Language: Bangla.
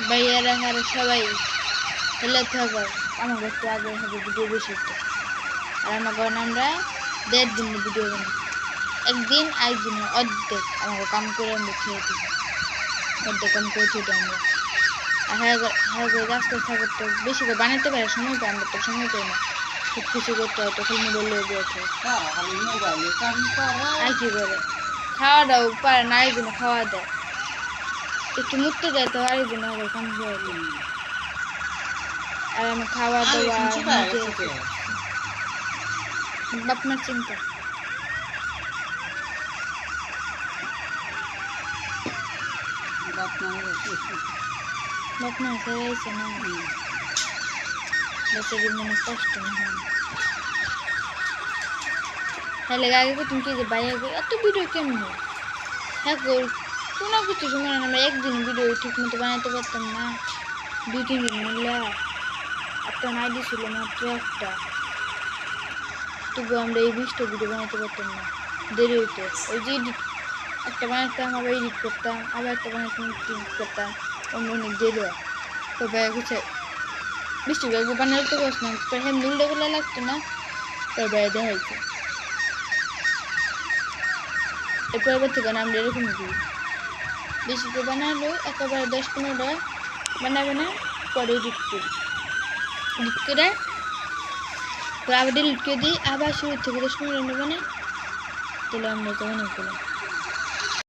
ভাইয়ারা হারা সবাই হেলে থাকবে আমাকে একটু আগে হবে ভিডিও বেশি তো আর আমরা 1.5 দিন ভিডিও বানাই একদিন একদিনে অর্ধেক আমাকে কাম করে আমরা খেয়ে দিই অর্ধেক কাম করে খেয়ে দিই আমরা আর হ্যাঁ আস্তে আস্তে করতে বেশি করে বানাতে পারে সময় পাই আমরা তো সময় পাই না খুব কিছু করতে হয় তখন মোবাইল লেগে ওঠে আর কি করে খাওয়া দাও পারে না একদিনে খাওয়া দেয় একটু মুক্ত দেয় তো আরেকদিন আগে কাম করে দিই আর আমি খাওয়া দাওয়া বাপমার চিন্তা বাপমা সেরাইছে না বেচারি মনে কষ্ট না হয় তাহলে আগে তুমি কি যে বাইরে এত ভিডিও কেমন হ্যাঁ কোনো কিছু সময় আমরা একদিন ভিডিও ঠিক মতো বানাতে পারতাম না 2-3 দিন মিলে একটা আইডি ছিল মাত্র একটা তবু আমরা এই 20টা ভিডিও বানাতে পারতাম না দেরি হইতো ওই যে একটা বানাতাম আবার এডিট করতাম আবার একটা বানাতাম এডিট করতাম অনেক দেরি হয় তো ভাই কিছু 20টা ভিডিও বানাতে তো কষ্ট না হ্যাঁ নুলটাগুলো লাগতো না তার বাইরে দেখাইতো এরপর থেকে আমরা এরকম করি বেশি করে বানালো একেবারে 10-15টা বানাবে না পরে এডিট করি এডিট করে আবার ডিলিট করে দিই আবার শুরু থেকে 10-15 বানাই তাহলে আমরা তো অনেক